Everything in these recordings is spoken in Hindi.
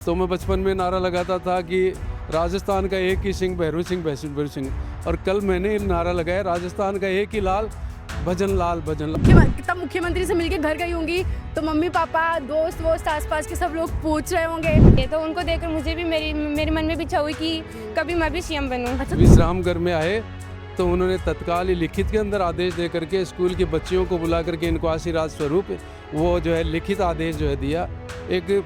तो मैं बचपन में नारा लगाता था कि राजस्थान का एक ही सिंह भैरू सिंह भैरू सिंह, और कल मैंने नारा लगाया राजस्थान का एक ही लाल भजन लाल भजन लाल। तब मुख्यमंत्री से मिलके घर गई होंगी तो मम्मी पापा दोस्त वोस्त आसपास के सब लोग पूछ रहे होंगे। ये तो उनको देखकर मुझे भी मेरे मन में भी इच्छा हुई कि कभी मैं भी सीएम बनूं। विश्राम घर में आए तो उन्होंने तत्काल ही लिखित के अंदर आदेश दे करके स्कूल की बच्चियों को बुला करके इनको आशीर्वाद स्वरूप वो जो है लिखित आदेश जो है दिया। एक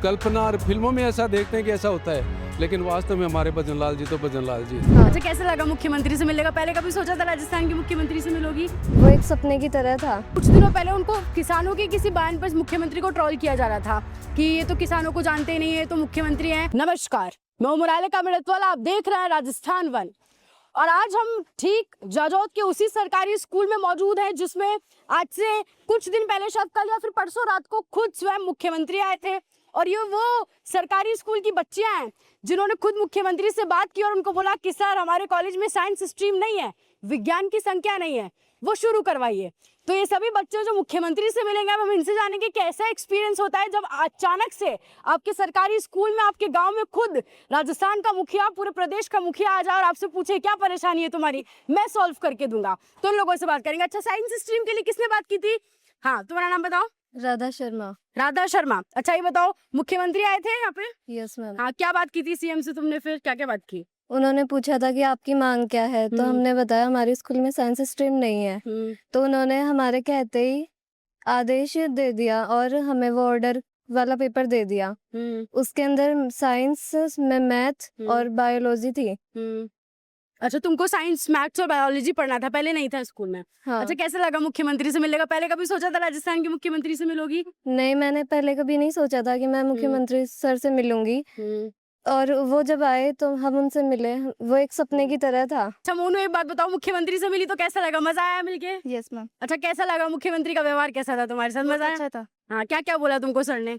कल्पना और फिल्मों में ऐसा देखते हैं कि ऐसा होता है, लेकिन वास्तव में हमारे भजन लाल जी तो भजन लाल जी। अच्छा, कैसा लगा मुख्यमंत्री से मिलने का? पहले कभी सोचा था राजस्थान के मुख्यमंत्री से मिलोगी? वो एक सपने की तरह था। कुछ दिनों पहले उनको किसानों के किसी बयान पर मुख्यमंत्री को ट्रोल किया जा रहा था कि ये तो किसानों को जानते ही नहीं है, तो मुख्यमंत्री हैं। नमस्कार, मैं मुराले का मिड़तवाल, आप देख रहे हैं राजस्थान वन। और आज हम ठीक जाजौद के उसी सरकारी स्कूल में मौजूद हैं जिसमें आज से कुछ दिन पहले, शायद कल या फिर परसों रात को, खुद स्वयं मुख्यमंत्री आए थे। और ये वो सरकारी स्कूल की बच्चियां हैं जिन्होंने खुद मुख्यमंत्री से बात की और उनको बोला कि सर, हमारे कॉलेज में साइंस स्ट्रीम नहीं है, विज्ञान की संख्या नहीं है, वो शुरू करवाइए। तो ये सभी बच्चे जो मुख्यमंत्री से मिलेंगे, अब हम इनसे जानेंगे कैसा एक्सपीरियंस होता है जब अचानक से आपके सरकारी स्कूल में, आपके गांव में खुद राजस्थान का मुखिया, पूरे प्रदेश का मुखिया आ जाए और आपसे पूछे क्या परेशानी है तुम्हारी, मैं सॉल्व करके दूंगा। तो उन लोगों से बात करेंगे। अच्छा, साइंस स्ट्रीम के लिए किसने बात की थी? हाँ, तुम्हारा नाम बताओ। राधा शर्मा। राधा शर्मा। अच्छा, ये बताओ, मुख्यमंत्री आए थे यहाँ पे? Yes ma'am. हाँ, क्या बात की थी सीएम से तुमने? फिर क्या क्या बात की? उन्होंने पूछा था कि आपकी मांग क्या है, तो हमने बताया हमारे स्कूल में साइंस स्ट्रीम नहीं है। तो उन्होंने हमारे कहते ही आदेश दे दिया और हमें वो ऑर्डर वाला पेपर दे दिया। उसके अंदर साइंस में मैथ और बायोलॉजी थी। अच्छा, तुमको साइंस, मैथ्स और बायोलॉजी पढ़ना था, पहले नहीं था स्कूल में? हाँ। अच्छा, कैसा लगा मुख्यमंत्री से मिलने का? पहले कभी सोचा था राजस्थान के मुख्यमंत्री से मिलोगी? नहीं, मैंने पहले कभी नहीं सोचा था कि मैं मुख्यमंत्री सर से मिलूंगी। और वो जब आए तो हम उनसे मिले, वो एक सपने की तरह था। अच्छा मोनू, एक बात बताओ, मुख्यमंत्री से मिली तो कैसा लगा? मजा आया मिलके? Yes ma'am. अच्छा, कैसा लगा मुख्यमंत्री का व्यवहार? कैसा था तुम्हारे साथ? मजा आया? अच्छा था। हाँ, क्या क्या बोला तुमको सर ने?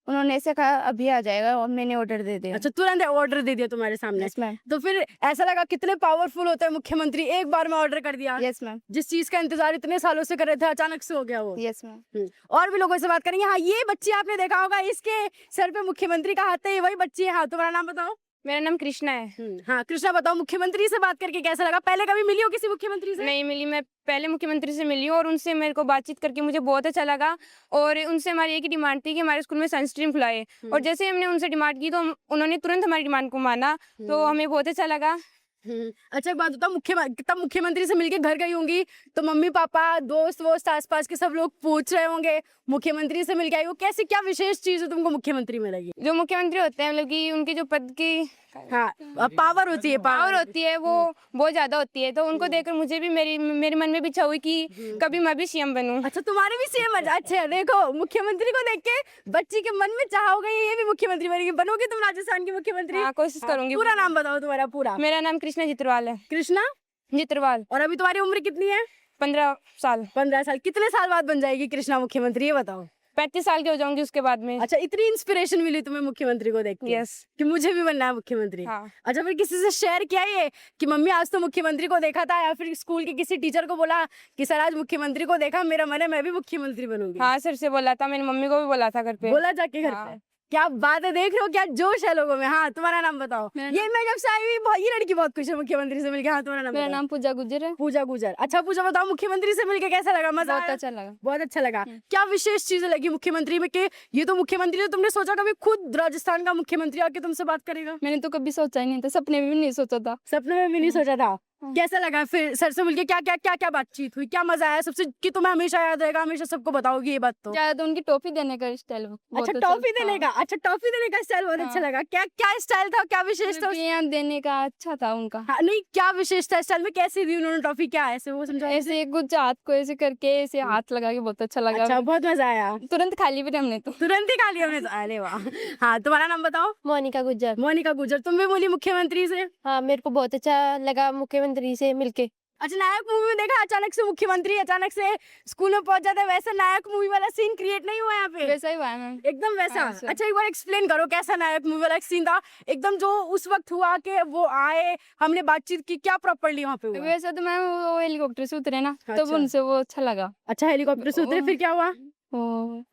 उन्होंने ऐसे कहा अभी आ जाएगा और मैंने ऑर्डर दे दिया। अच्छा, तुरंत ऑर्डर दे दिया तुम्हारे सामने? Yes ma'am. तो फिर ऐसा लगा कितने पावरफुल होते हैं मुख्यमंत्री, एक बार में ऑर्डर कर दिया। Yes ma'am. जिस चीज का इंतजार इतने सालों से कर रहे थे, अचानक से हो गया वो। Yes ma'am. और भी लोगों से बात करेंगे। हाँ, ये बच्ची आपने देखा होगा, इसके सर पे मुख्यमंत्री का हाथ है, ये वही बच्ची है। हाँ, तुम्हारा नाम बताओ। मेरा नाम कृष्णा है। हाँ कृष्णा, बताओ मुख्यमंत्री से बात करके कैसा लगा? पहले कभी मिली हो किसी मुख्यमंत्री से? नहीं मिली, मैं पहले मुख्यमंत्री से मिली हूँ और उनसे मेरे को बातचीत करके मुझे बहुत अच्छा लगा। और उनसे हमारी एक ही डिमांड थी कि हमारे स्कूल में साइंस स्ट्रीम खुलाए। और जैसे ही हमने उनसे डिमांड की तो उन्होंने तुरंत हमारी डिमांड को माना, तो हमें बहुत अच्छा लगा। अच्छा, एक बात बताओ, तब मुख्यमंत्री से मिलके घर गई होंगी तो मम्मी पापा दोस्त वोस्त आसपास के सब लोग पूछ रहे होंगे मुख्यमंत्री से मिलके आई हो, कैसी क्या विशेष चीज है तुमको मुख्यमंत्री में लगी? जो मुख्यमंत्री होते हैं, मतलब कि उनके जो पद की हाँ, पावर होती है, पावर होती है, वो बहुत ज्यादा होती है। तो उनको देखकर मुझे भी मेरे मन में भी इच्छा हुई कि कभी मैं भी सीएम बनूं। अच्छा, तुम्हारे भी सीएम? अच्छा, देखो मुख्यमंत्री को देख के बच्ची के मन में चाह हो गई, ये भी मुख्यमंत्री बनेगी। बनोगे तुम राजस्थान की मुख्यमंत्री? हाँ, कोशिश करूंगी। पूरा नाम बताओ तुम्हारा पूरा। मेरा नाम कृष्णा जितरवाल है। कृष्णा जितरवाल। और अभी तुम्हारी उम्र कितनी है? 15 साल। 15 साल। कितने साल बाद बन जाएगी कृष्णा मुख्यमंत्री, ये बताओ? 35 साल की हो जाऊंगी उसके बाद में। अच्छा, इतनी इंस्पिरेशन मिली तुम्हें मुख्यमंत्री को देख के? यस। कि मुझे भी बनना है मुख्यमंत्री। हाँ। अच्छा, फिर किसी से शेयर किया ये कि मम्मी आज तो मुख्यमंत्री को देखा था, या फिर स्कूल के किसी टीचर को बोला कि सर आज मुख्यमंत्री को देखा, मेरा मन है मैं भी मुख्यमंत्री बनूंगी? हाँ, सर से बोला था, मेरी मम्मी को भी बोला था घर पे। बोला जाके घर पे? क्या बात है, देख रहे हो क्या जोश है लोगों में। हाँ, तुम्हारा नाम बताओ। ये मैं जब से आई हुई, ये लड़की बहुत खुश है मुख्यमंत्री से मिलके। हाँ, तुम्हारा नाम? मेरा नाम पूजा गुजर है। पूजा गुजर। अच्छा पूजा, बताओ मुख्यमंत्री से मिलके कैसा लगा? मजा बहुत आया? अच्छा लगा। बहुत अच्छा लगा। क्या विशेष चीजें लगी मुख्यमंत्री में कि ये तो मुख्यमंत्री है? तुमने सोचा कभी खुद राजस्थान का मुख्यमंत्री आके तुमसे बात करेगा? मैंने तो कभी सोचा ही नहीं था, सपने में भी नहीं सोचा था। सपने में भी नहीं सोचा था। कैसा लगा फिर सर से मिलके? क्या बातचीत हुई? क्या मजा आया सबसे कि तुम्हें हमेशा याद रहेगा, हमेशा सबको बताओगी ये बात? तो ज्यादा उनकी टॉफी देने का स्टाइल। अच्छा, टॉफी देने का? अच्छा, टॉफी देने का स्टाइल बहुत अच्छा लगा। क्या क्या स्टाइल था, क्या विशेष था? देने का अच्छा था उनका। हाँ, नहीं, क्या विशेष था स्टाइल में? कैसे दी उन्होंने टॉफी? क्या ऐसे वो समझा? ऐसे कुछ हाथ को ऐसे करके ऐसे हाथ लगा के बहुत अच्छा लगा। अच्छा, बहुत मजा आया। तुरंत खा ली फिर हमने तो। तुरंत ही खा लिया हमने तो। अरे वाह। हाँ, तुम्हारा नाम बताओ। मोनिका गुज्जर। मोनिका गुजर। तुम भी बोली मुख्यमंत्री से? हाँ, मेरे को बहुत अच्छा लगा मुख्यमंत्री से मिलके। अच्छा, नायक मूवी में देखा अचानक से मुख्यमंत्री अचानक से स्कूल में पहुंच जाता है, वैसा नायक मूवी वाला सीन क्रिएट नहीं हुआ यहाँ पे? वैसा ही हुआ है मैम। एकदम वैसा? हाँ, सर। अच्छा, एक बार एक्सप्लेन करो कैसा नायक मूवी वाला सीन था एकदम, जो उस वक्त हुआ कि वो आए, हमने बातचीत की, क्या प्रॉपर्ली वहाँ पे हुआ? वैसा तो मैम वो हेलीकॉप्टर से उतरे ना, अच्छा। तब उनसे वो अच्छा लगा। अच्छा, हेलीकॉप्टर से उतरे, फिर क्या हुआ? वो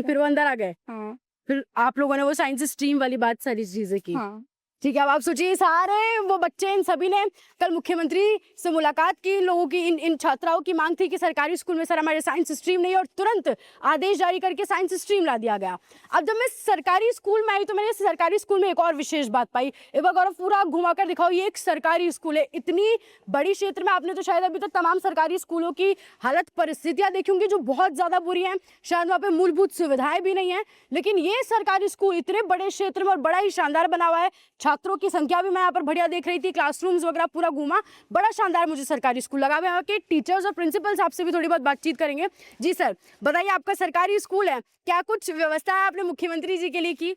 फिर वो अंदर आ गए? हाँ। फिर आप लोगों ने वो साइंस स्ट्रीम वाली बात सारी चीजें की। हाँ। ठीक है, अब आप सोचिए सारे वो बच्चे, इन सभी ने कल मुख्यमंत्री से मुलाकात की। इन लोगों की इन छात्राओं की मांग थी कि सरकारी स्कूल में सर हमारे साइंस स्ट्रीम नहीं है, और तुरंत आदेश जारी करके साइंस स्ट्रीम ला दिया गया। अब जब मैं सरकारी स्कूल में आई तो मैंने सरकारी स्कूल में एक और विशेष बात पाई। एक बार गौरव पूरा घुमा कर दिखाओ, ये एक सरकारी स्कूल है। इतनी बड़ी क्षेत्र में आपने तो शायद अभी तक तमाम सरकारी स्कूलों की हालत परिस्थितियां देखी होंगी जो बहुत ज्यादा बुरी हैं, शायद वहाँ पे मूलभूत सुविधाएं भी नहीं है। लेकिन ये सरकारी स्कूल इतने बड़े क्षेत्र में और बड़ा ही शानदार बना हुआ है। छात्रों की संख्या भी मैं यहाँ पर बढ़िया देख रही थी, क्लासरूम्स वगैरह पूरा घूमा, बड़ा शानदार मुझे सरकारी स्कूल लगा। यहाँ के टीचर्स और प्रिंसिपल्स आपसे भी थोड़ी बहुत बातचीत करेंगे। जी सर, बताइए, आपका सरकारी स्कूल है, क्या कुछ व्यवस्था है आपने मुख्यमंत्री जी के लिए की?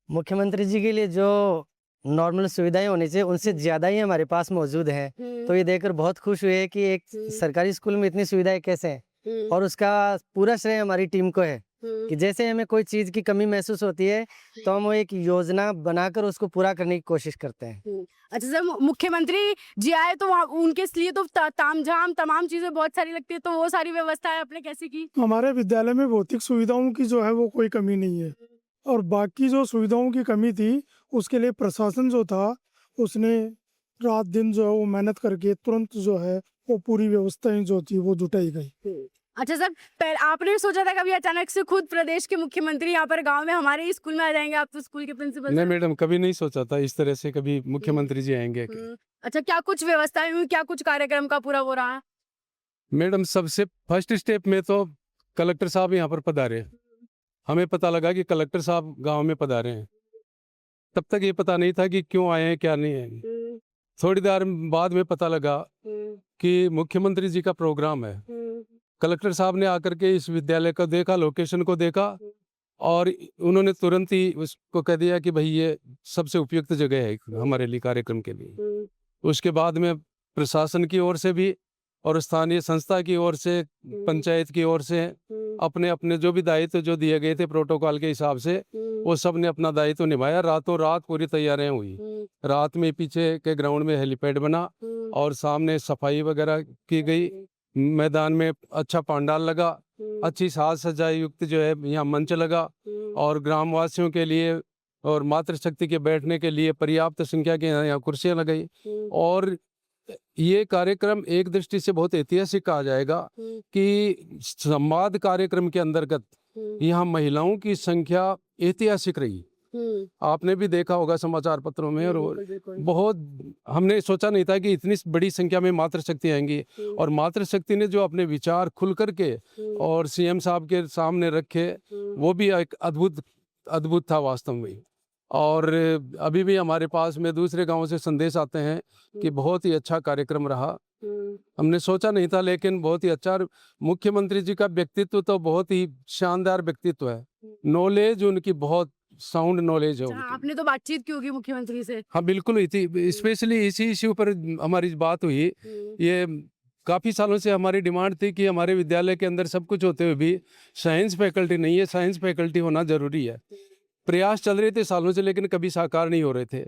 मुख्यमंत्री जी के लिए जो नॉर्मल सुविधाएं होनी चाहिए उनसे ज़्यादा ही हमारे पास मौजूद हैं। तो ये देखकर बहुत खुश हुए कि एक सरकारी स्कूल में इतनी सुविधाएं कैसे हैं, और उसका पूरा श्रेय हमारी टीम को है कि जैसे हमें कोई चीज़ की कमी महसूस होती है तो हम वो एक योजना बनाकर उसको पूरा करने की कोशिश करते हैं। अच्छा सर, मुख्यमंत्री जी आए तो वहाँ उनके लिए तो तामझाम तमाम चीजें बहुत सारी लगती है, तो वो सारी व्यवस्थाएं आपने कैसी की? हमारे विद्यालय में भौतिक सुविधाओं की जो है वो कोई कमी नहीं है, और बाकी जो सुविधाओं की कमी थी उसके लिए प्रशासन जो था उसने रात दिन जो है वो मेहनत करके तुरंत जो है वो पूरी व्यवस्थाएं जो थी वो जुटाई गई। अच्छा सर, आपने सोचा था कभी अचानक से खुद प्रदेश के मुख्यमंत्री यहाँ पर गांव में हमारे ही स्कूल में आ जाएंगे? आप तो स्कूल के प्रिंसिपल नहीं हैं। मैडम, कभी नहीं सोचा था इस तरह से कभी मुख्यमंत्री जी आएंगे। अच्छा, क्या कुछ व्यवस्थाएं हुई, क्या कुछ कार्यक्रम का पूरा हो रहा है? मैडम, सबसे फर्स्ट स्टेप में तो कलेक्टर साहब यहाँ पर पधारे। हमें पता लगा कि कलेक्टर साहब गांव में पधारे हैं। तब तक ये पता नहीं था कि क्यों आए हैं, क्या नहीं है। थोड़ी देर बाद में पता लगा कि मुख्यमंत्री जी का प्रोग्राम है। कलेक्टर साहब ने आकर के इस विद्यालय को देखा, लोकेशन को देखा, और उन्होंने तुरंत ही उसको कह दिया कि भाई ये सबसे उपयुक्त जगह है हमारे लिए कार्यक्रम के लिए। उसके बाद में प्रशासन की ओर से भी और स्थानीय संस्था की ओर से, पंचायत की ओर से अपने अपने जो भी दायित्व जो दिए गए थे प्रोटोकॉल के हिसाब से, वो सब ने अपना दायित्व निभाया। रातों रात पूरी तैयारियां हुई। रात में पीछे के ग्राउंड में हेलीपैड बना और सामने सफाई वगैरह की गई। मैदान में अच्छा पंडाल लगा, अच्छी साज सजाई युक्त जो है यहाँ मंच लगा, और ग्रामवासियों के लिए और मातृशक्ति के बैठने के लिए पर्याप्त संख्या के यहाँ कुर्सियां लगाई। और ये कार्यक्रम एक दृष्टि से बहुत ऐतिहासिक कहा जाएगा कि संवाद कार्यक्रम के अंतर्गत यहाँ महिलाओं की संख्या ऐतिहासिक रही। आपने भी देखा होगा समाचार पत्रों में, और बहुत हमने सोचा नहीं था कि इतनी बड़ी संख्या में मातृशक्ति आएंगी। और मातृशक्ति ने जो अपने विचार खुल करके और सीएम साहब के सामने रखे, वो भी एक अद्भुत था वास्तव में। और अभी भी हमारे पास में दूसरे गांवों से संदेश आते हैं कि बहुत ही अच्छा कार्यक्रम रहा। हमने सोचा नहीं था, लेकिन बहुत ही अच्छा। मुख्यमंत्री जी का व्यक्तित्व तो बहुत ही शानदार व्यक्तित्व है। नॉलेज उनकी बहुत साउंड नॉलेज है। आपने तो बातचीत की होगी मुख्यमंत्री से? हाँ बिल्कुल हुई थी, स्पेशली इसी इश्यू पर हमारी बात हुई। ये काफ़ी सालों से हमारी डिमांड थी कि हमारे विद्यालय के अंदर सब कुछ होते हुए भी साइंस फैकल्टी नहीं है, साइंस फैकल्टी होना जरूरी है। प्रयास चल रहे थे सालों से, लेकिन कभी साकार नहीं हो रहे थे।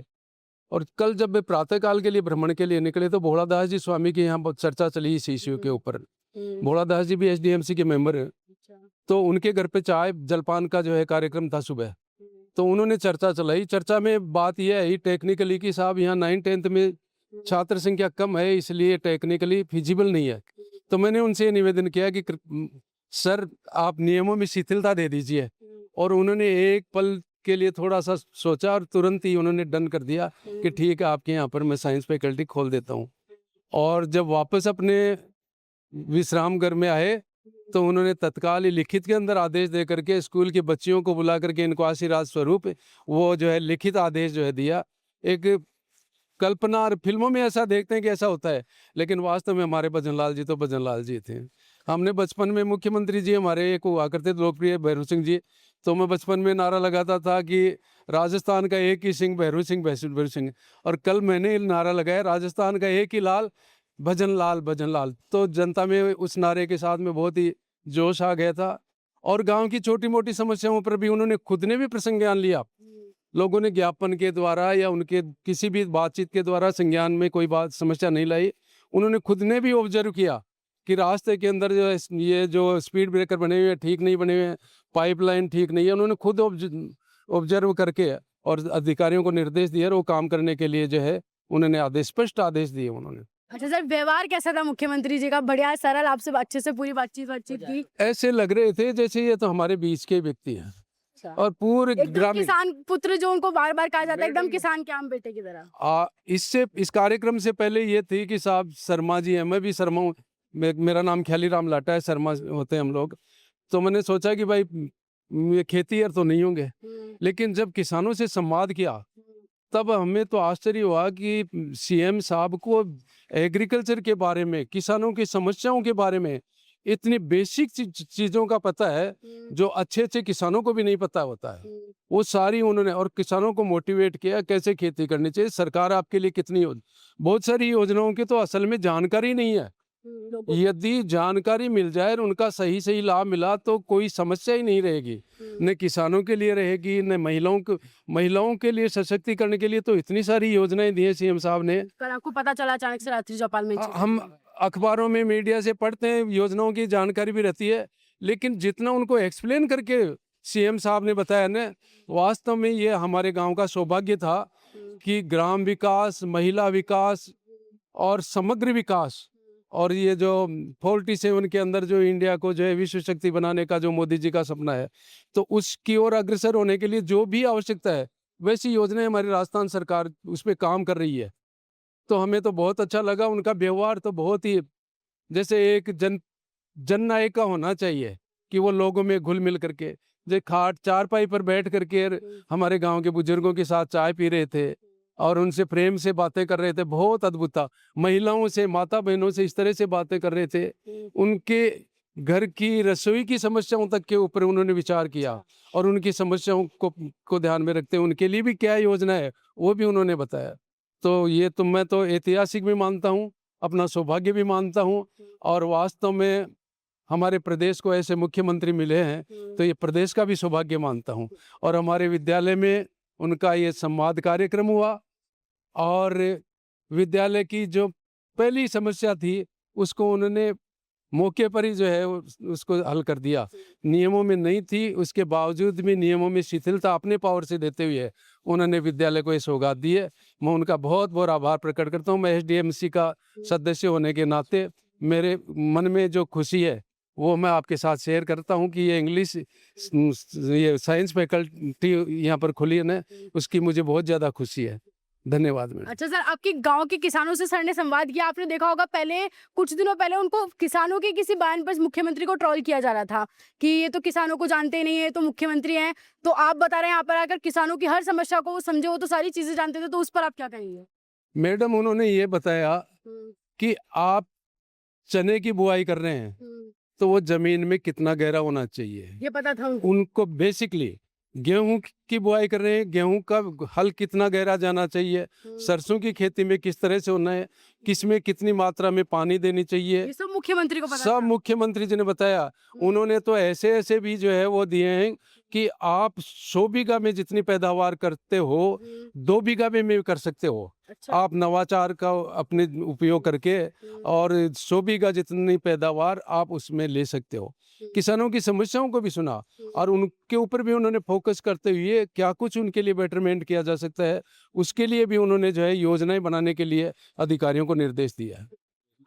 और कल जब वे प्रातःकाल के लिए भ्रमण के लिए निकले तो भोलादास जी स्वामी की यहाँ बहुत चर्चा चली इस इश्यू के ऊपर। भोलादास जी भी एसडीएमसी के मेंबर हैं, तो उनके घर पे चाय जलपान का जो है कार्यक्रम था सुबह, तो उन्होंने चर्चा चलाई। चर्चा में बात यह है टेक्निकली कि साहब यहाँ 9th-10th में छात्र संख्या कम है, इसलिए टेक्निकली फिजिबल नहीं है। तो मैंने उनसे ये निवेदन किया कि सर आप नियमों में शिथिलता दे दीजिए। और उन्होंने एक पल के लिए थोड़ा सा सोचा और तुरंत ही उन्होंने डन कर दिया कि ठीक है, आपके यहाँ पर मैं साइंस फैकल्टी खोल देता हूँ। और जब वापस अपने विश्राम घर में आए तो उन्होंने तत्काल ही लिखित के अंदर आदेश दे करके स्कूल की बच्चियों को बुला करके इनको आशीर्वाद स्वरूप वो जो है लिखित आदेश जो है दिया। एक कल्पना और फिल्मों में ऐसा देखते हैं कि ऐसा होता है, लेकिन वास्तव में हमारे भजन लाल जी तो भजन लाल जी थे। हमने बचपन में मुख्यमंत्री जी हमारे एक हुआ करते थे लोकप्रिय, भैरू सिंह जी, तो मैं बचपन में नारा लगाता था कि राजस्थान का एक ही सिंह भैरू सिंह। और कल मैंने नारा लगाया राजस्थान का एक ही लाल भजन लाल। तो जनता में उस नारे के साथ में बहुत ही जोश आ गया था। और गांव की छोटी मोटी समस्याओं पर भी उन्होंने खुद ने भी प्रसंज्ञान लिया। लोगों ने ज्ञापन के द्वारा या उनके किसी भी बातचीत के द्वारा संज्ञान में कोई बात समस्या नहीं लाई। उन्होंने खुद ने भी ऑब्जर्व किया कि रास्ते के अंदर जो है ये जो स्पीड ब्रेकर बने हुए हैं ठीक नहीं बने हुए हैं, पाइपलाइन ठीक नहीं है। उन्होंने खुद ऑब्जर्व करके और अधिकारियों को निर्देश दिए और वो काम करने के लिए जो है उन्होंने आदेश, स्पष्ट आदेश दिए उन्होंने। अच्छा सर, व्यवहार कैसा था मुख्यमंत्री जी का? बढ़िया सरल, आपसे अच्छे से पूरी बातचीत की? ऐसे लग रहे थे जैसे ये तो हमारे बीच के व्यक्ति हैं और पूरे एकदम ग्रामीण किसान पुत्र जो उनको बार बार कहा जाता है, एकदम किसान के आम बेटे की तरह। इससे इस कार्यक्रम से पहले ये थी कि साहब शर्मा जी हैं, मैं भी शर्मा हूँ, मेरा नाम ख्याली राम लाटा है, शर्मा होते हैं हम लोग। तो मैंने सोचा कि भाई ये खेतीहर तो नहीं होंगे, लेकिन जब किसानों से संवाद किया तब हमें तो आश्चर्य हुआ कि सीएम साहब को एग्रीकल्चर के बारे में, किसानों की समस्याओं के बारे में इतनी बेसिक चीज़ों का पता है जो अच्छे अच्छे किसानों को भी नहीं पता होता है। वो सारी उन्होंने, और किसानों को मोटिवेट किया कैसे खेती करनी चाहिए, सरकार आपके लिए कितनी बहुत सारी योजनाओं की तो असल में जानकारी नहीं है। यदि जानकारी मिल जाए और उनका सही सही लाभ मिला तो कोई समस्या ही नहीं रहेगी, न किसानों के लिए रहेगी, न महिलाओं के लिए सशक्तिकरण के लिए तो इतनी सारी योजनाएं दी है सीएम साहब ने। कल आपको पता चला अचानक से रात्रि चौपाल में? हम अखबारों में, मीडिया से पढ़ते हैं, योजनाओं की जानकारी भी रहती है, लेकिन जितना उनको एक्सप्लेन करके सीएम साहब ने बताया ना, वास्तव में ये हमारे गांव का सौभाग्य था कि ग्राम विकास, महिला विकास और समग्र विकास, और ये जो 47 के अंदर जो इंडिया को जो है विश्व शक्ति बनाने का जो मोदी जी का सपना है, तो उसकी ओर अग्रसर होने के लिए जो भी आवश्यकता है वैसी योजनाएं हमारी राजस्थान सरकार उस पर काम कर रही है। तो हमें तो बहुत अच्छा लगा। उनका व्यवहार तो बहुत ही जैसे एक जननायक का होना चाहिए कि वो लोगों में घुल मिल करके, जो खाट चारपाई पर बैठ करके हमारे गांव के बुजुर्गों के साथ चाय पी रहे थे और उनसे प्रेम से बातें कर रहे थे, बहुत अद्भुत था। महिलाओं से, माता बहनों से इस तरह से बातें कर रहे थे, उनके घर की रसोई की समस्याओं तक के ऊपर उन्होंने विचार किया और उनकी समस्याओं को ध्यान में रखते उनके लिए भी क्या योजना है वो भी उन्होंने बताया। तो ये तो मैं तो ऐतिहासिक भी मानता हूँ, अपना सौभाग्य भी मानता हूँ, और वास्तव में हमारे प्रदेश को ऐसे मुख्यमंत्री मिले हैं तो ये प्रदेश का भी सौभाग्य मानता हूँ। और हमारे विद्यालय में उनका ये संवाद कार्यक्रम हुआ और विद्यालय की जो पहली समस्या थी उसको उन्होंने मौके पर ही जो है उसको हल कर दिया। नियमों में नहीं थी, उसके बावजूद भी नियमों में शिथिलता अपने पावर से देते हुए उन्होंने विद्यालय को ये सौगात दी है। मैं उनका बहुत बहुत आभार प्रकट करता हूँ। मैं एसडीएमसी का सदस्य होने के नाते मेरे मन में जो खुशी है वो मैं आपके साथ शेयर करता हूँ कि ये इंग्लिश, ये साइंस फैकल्टी यहाँ पर खुली है ना, उसकी मुझे बहुत ज़्यादा खुशी है। धन्यवाद मैडम। अच्छा सर, आपके गांव के किसानों से सर ने संवाद किया, आपने देखा होगा पहले कुछ दिनों पहले उनको किसानों के किसी बयान पर मुख्यमंत्री को ट्रोल किया जा रहा था कि ये तो किसानों को जानते नहीं है, तो मुख्यमंत्री हैं। तो आप बता रहे हैं यहाँ पर आकर किसानों की हर समस्या को वो समझे, वो तो सारी चीजें जानते थे, तो उस पर आप क्या कहेंगे? मैडम उन्होंने ये बताया कि आप चने की बुआई कर रहे हैं तो वो जमीन में कितना गहरा होना चाहिए, ये पता था उनको। बेसिकली गेहूं की बुआई कर रहे हैं, गेहूं का हल कितना गहरा जाना चाहिए, सरसों की खेती में किस तरह से होना है, किसमें कितनी मात्रा में पानी देनी चाहिए, ये सब मुख्यमंत्री को पता सब मुख्यमंत्री जी ने बताया। उन्होंने तो ऐसे ऐसे भी जो है वो दिए हैं कि आप 100 बीघा में जितनी पैदावार करते हो 2 बीघा में भी कर सकते हो। अच्छा। आप नवाचार का अपने उपयोग करके और 100 बीघा जितनी पैदावार आप उसमें ले सकते हो। किसानों की समस्याओं को भी सुना और उनके ऊपर भी उन्होंने फोकस करते हुए क्या कुछ उनके लिए बेटरमेंट किया जा सकता है उसके लिए भी उन्होंने जो है योजनाएं बनाने के लिए अधिकारियों को निर्देश दिया है।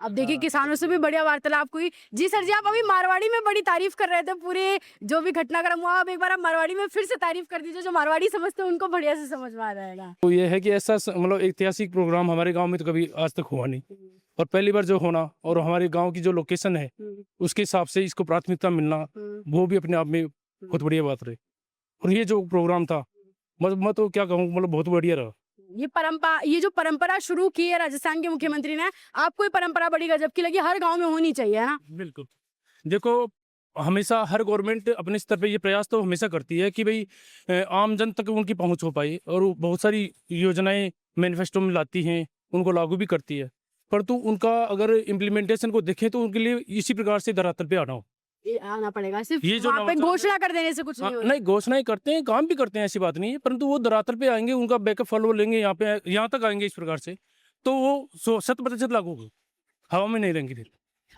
अब देखिए किसानों से भी बढ़िया वार्तालाप हुई। जी सर जी, आप अभी मारवाड़ी में बड़ी तारीफ कर रहे थे पूरे जो भी घटनाक्रम हुआ, अब एक बार आप मारवाड़ी में फिर से तारीफ कर दीजिए, जो मारवाड़ी समझते हैं उनको बढ़िया से समझ में आ जाएगा। तो ये है कि ऐसा मतलब ऐतिहासिक प्रोग्राम हमारे गांव में तो कभी आज तक हुआ नहीं, और पहली बार जो होना और हमारे गांव की जो लोकेशन है उसके हिसाब से इसको प्राथमिकता मिलना वो भी अपने आप में बहुत बढ़िया बात रही। और ये जो प्रोग्राम था मैं तो क्या कहूँ, मतलब बहुत बढ़िया रहा। ये जो परंपरा शुरू की है राजस्थान के मुख्यमंत्री ने, आपको ये परंपरा बड़ी गजब की लगी, हर गांव में होनी चाहिए, है ना? बिल्कुल। देखो हमेशा हर गवर्नमेंट अपने स्तर पे ये प्रयास तो हमेशा करती है कि भाई आम जन तक उनकी पहुंच हो पाए, और वो बहुत सारी योजनाएं मैनिफेस्टो में लाती हैं, उनको लागू भी करती है, परंतु उनका अगर इम्प्लीमेंटेशन को देखें तो उनके लिए इसी प्रकार से धरातल पे आना हो, ये आना पड़ेगा। सिर्फ ये जो वहाँ पे नवाचार घोषणा कर देने से कुछ नहीं होगा। नहीं, घोषणाएं करते हैं, काम भी करते हैं, ऐसी बात नहीं है, परंतु वो धरातल पे आएंगे, उनका बैकअप फॉलो लेंगे, यहाँ तक आएंगे इस प्रकार से, तो वो 100% लागू होगा, हवा में नहीं रहेंगे फिर।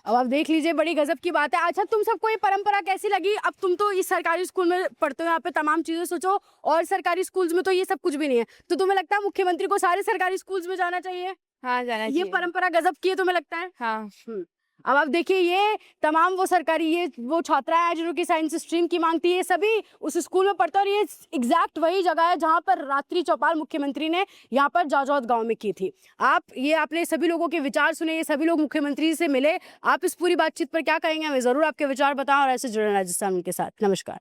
अब आप देख लीजिए, बड़ी गजब की बात है। अच्छा, तुम सबको ये परंपरा कैसी लगी? अब तुम तो इस सरकारी स्कूल में पढ़ते हो, यहाँ पे तमाम चीजें सोचो, और सरकारी स्कूल्स में तो ये सब कुछ भी नहीं है। तो तुम्हें लगता है मुख्यमंत्री को सारे सरकारी स्कूल्स में जाना चाहिए? हाँ, जाना ये चाहिए। परंपरा गजब की है, तुम्हें लगता है? हाँ। अब आप देखिए, ये तमाम वो सरकारी, ये वो छात्राएं हैं जिन्होंने साइंस स्ट्रीम की मांग थी, ये सभी उस स्कूल में पढ़ते हैं, और ये एग्जैक्ट वही जगह है जहां पर रात्रि चौपाल मुख्यमंत्री ने यहाँ पर जाजौद गांव में की थी। आपने सभी लोगों के विचार सुने, ये सभी लोग मुख्यमंत्री से मिले। आप इस पूरी बातचीत पर क्या कहेंगे? हमें जरूर आपके विचार बताएं, और ऐसे जुड़े राजस्थान के साथ। नमस्कार।